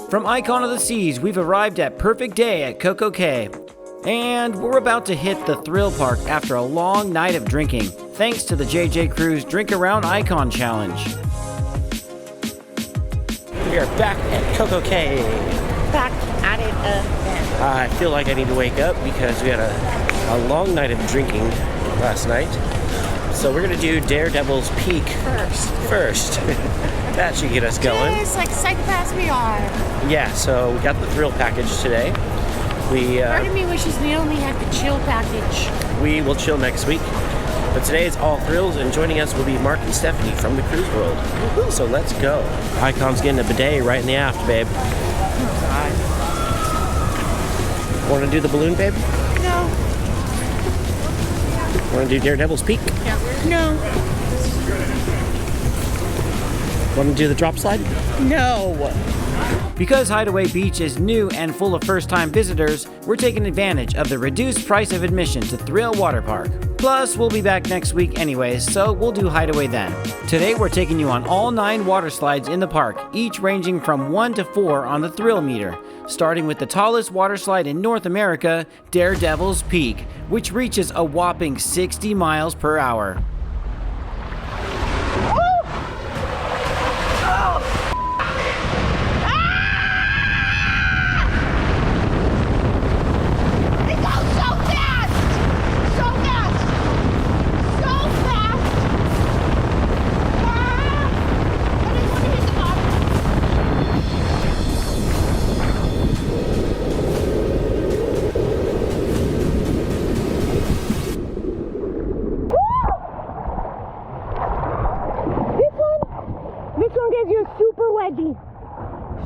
From Icon of the Seas, we've arrived at Perfect Day at Coco Cay. And we're about to hit the Thrill Park after a long night of drinking, thanks to the JJ Cruise Drink Around Icon Challenge. We are back at Coco Cay. Back at it again. I feel like I need to wake up because we had a long night of drinking last night. So we're gonna do Daredevil's Peak first. That should get us going. Just like psychopaths we are. Yeah, so we got the thrill package today. Part of me wishes we only had the chill package. We will chill next week. But today it's all thrills, and joining us will be Mark and Stephanie from the Cruise World. Woo-hoo. So let's go. Icon's getting a bidet right in the aft, babe. Want to do the balloon, babe? No. Want to do Daredevil's Peak? No. Want to do the drop slide? No. Because Hideaway Beach is new and full of first-time visitors, we're taking advantage of the reduced price of admission to Thrill Waterpark. Plus, we'll be back next week anyways, so we'll do Hideaway then. Today, we're taking you on all 9 water slides in the park, each ranging from 1 to 4 on the thrill meter, starting with the tallest water slide in North America, Daredevil's Peak, which reaches a whopping 60 miles per hour.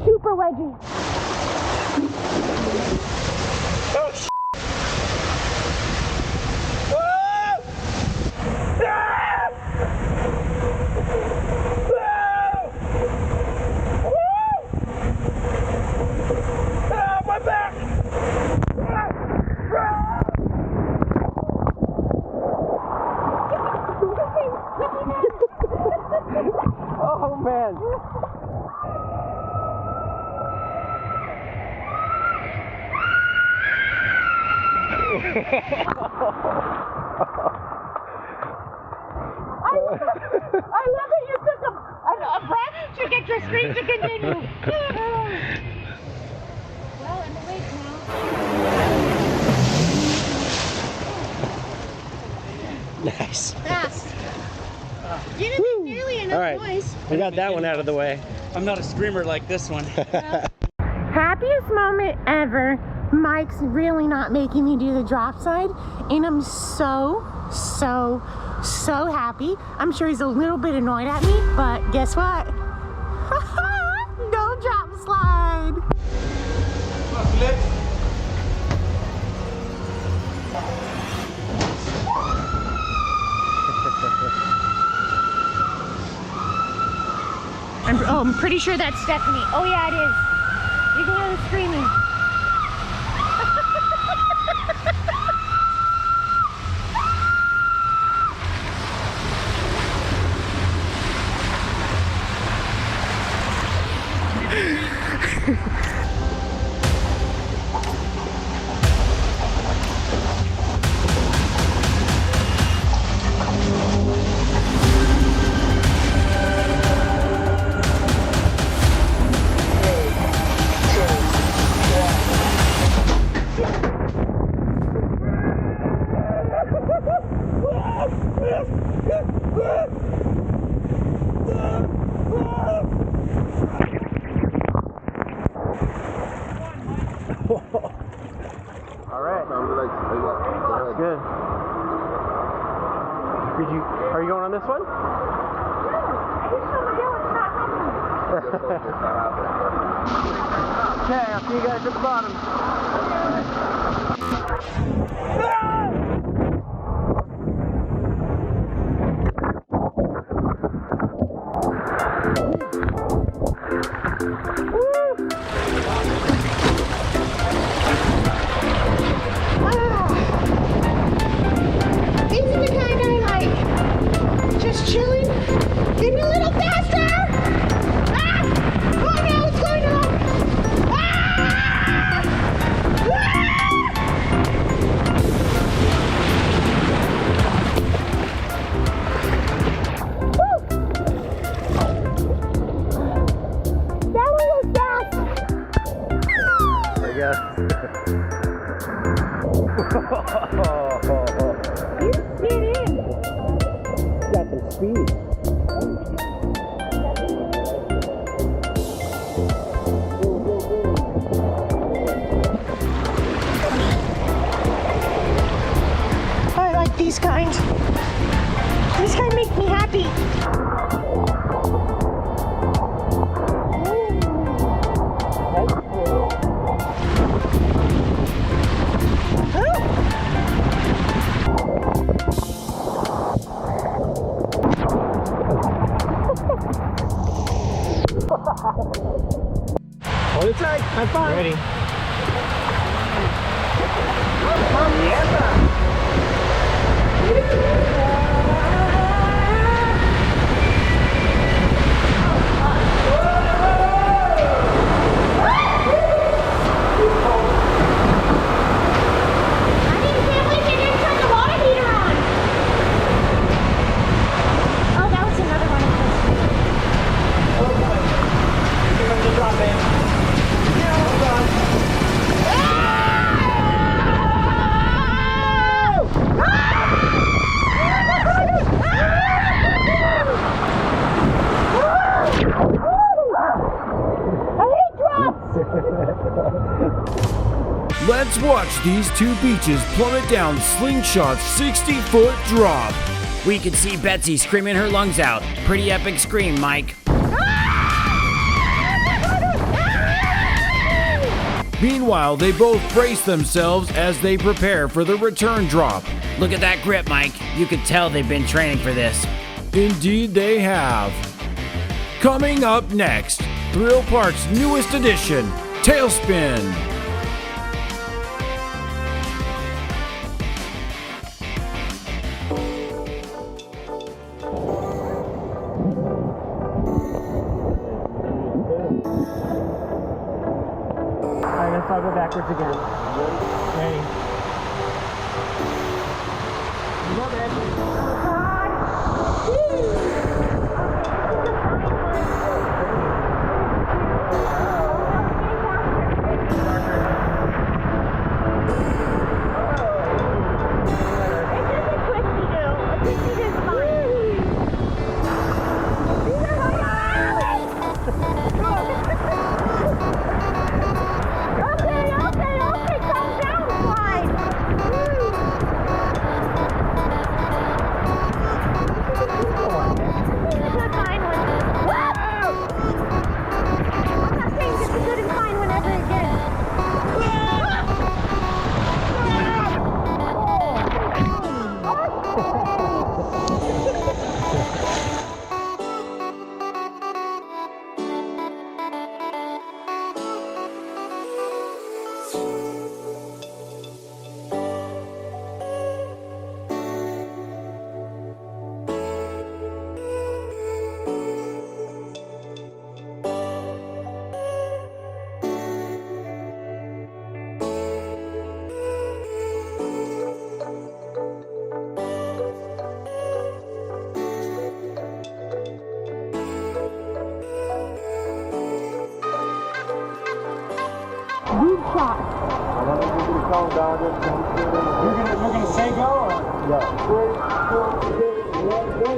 Super wedgie. Oh, sh**. My back! Oh, man. I love it. You took a breath to get your scream to continue. Well, I'm awake now. Nice. Fast. You didn't make nearly enough All right. noise. We got that one out of the way. I'm not a screamer like this one. Happiest moment ever. Mike's really not making me do the drop slide, and I'm so happy. I'm sure he's a little bit annoyed at me, but guess what? No drop slide. I'm pretty sure that's Stephanie. Oh yeah, it is. You can hear her screaming. Good. Are you going on this one? No, I just showed my it's not happening. Okay, I'll see you guys at the bottom. This guy makes me happy. Hold it tight. High five. Ready. Let's watch these two beaches plummet down Sling Shot's 60-foot drop. We could see Betsy screaming her lungs out. Pretty epic scream, Mike. Meanwhile, they both brace themselves as they prepare for the return drop. Look at that grip, Mike. You could tell they've been training for this. Indeed they have. Coming up next, Thrill Park's newest addition, Tailspin. I'll go backwards again. Ready? Shot. We're gonna say go? Or? Yeah. 3, 2, 1, go.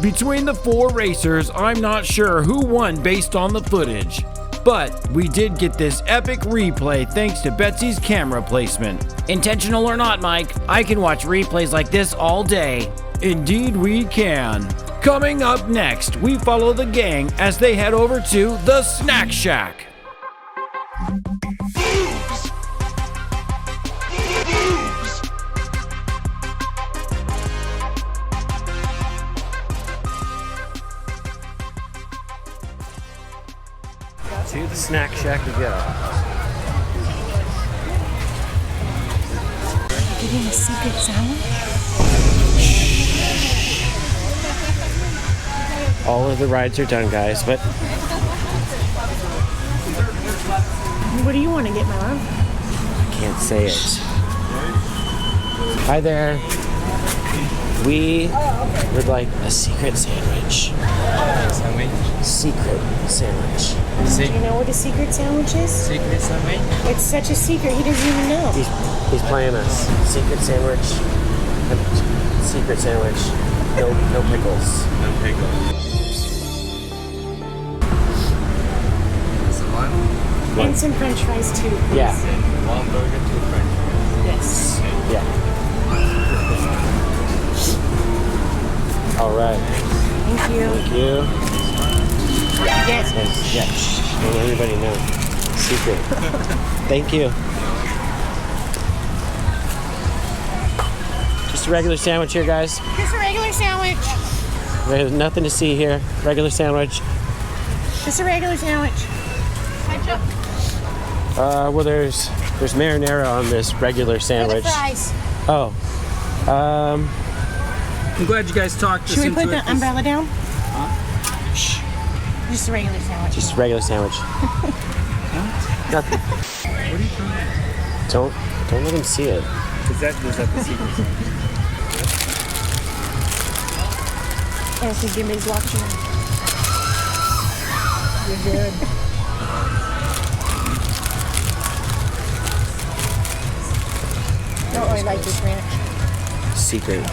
Between the four racers, I'm not sure who won based on the footage. But we did get this epic replay thanks to Betsy's camera placement. Intentional or not, Mike, I can watch replays like this all day. Indeed we can. Coming up next, we follow the gang as they head over to the Snack Shack. To the Snack Shack we go. Getting a secret sound? All of the rides are done, guys, but What do you want to get, my love? I can't say it. Hi there. We would like a secret sandwich. Secret sandwich. Do you know what a secret sandwich is? Secret sandwich? It's such a secret, he doesn't even know. He's playing us. Secret sandwich. Secret sandwich. No pickles. No pickle. And some french fries too, please. Yeah. One burger, 2 french fries. Yes. Yeah. All right. Thank you. Thank you. Yes. Yeah. Don't let anybody know. Secret. Thank you. Just a regular sandwich here, guys. Just a regular sandwich. There's nothing to see here. Regular sandwich. Just a regular sandwich. Well, there's marinara on this regular sandwich. For the fries. Oh. I'm glad you guys talked us Should we into put it. the umbrella down? Shh. Just a regular sandwich. Just a regular sandwich. Nothing. What are you trying Don't let him see it. to do? Is that the secret sandwich? Oh, so Jimmy's watching. You're good. Oh, I like this ranch. Secret.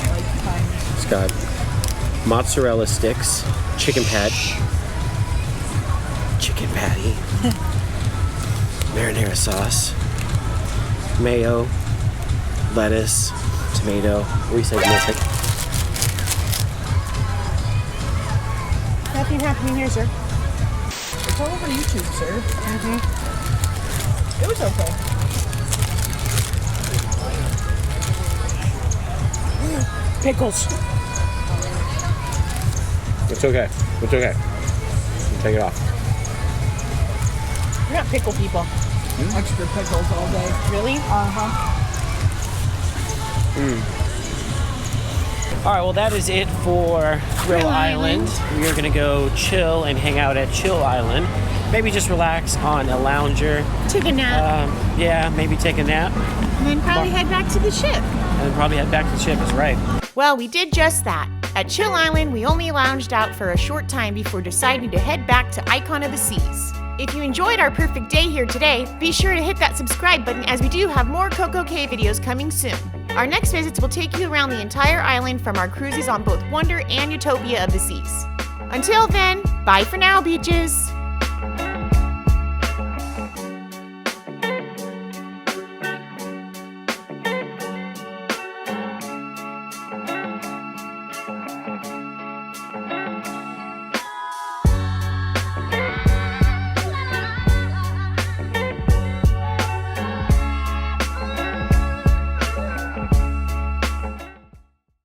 It's got mozzarella sticks, chicken patty, marinara sauce, mayo, lettuce, tomato. Reset music. Nothing happening here, sir. It's all over YouTube, sir. It was okay. Pickles. It's okay. It's okay. Take it off. We're not pickle people. Extra pickles all day. Really? All right, well, that is it for Thrill Island. We are going to go chill and hang out at Chill Island. Maybe just relax on a lounger. Take a nap. Yeah, maybe take a nap. And then probably head back to the ship. And then probably head back to the ship, is right. Well, we did just that. At Chill Island, we only lounged out for a short time before deciding to head back to Icon of the Seas. If you enjoyed our perfect day here today, be sure to hit that subscribe button as we do have more Coco Cay videos coming soon. Our next visits will take you around the entire island from our cruises on both Wonder and Utopia of the Seas. Until then, bye for now, beaches!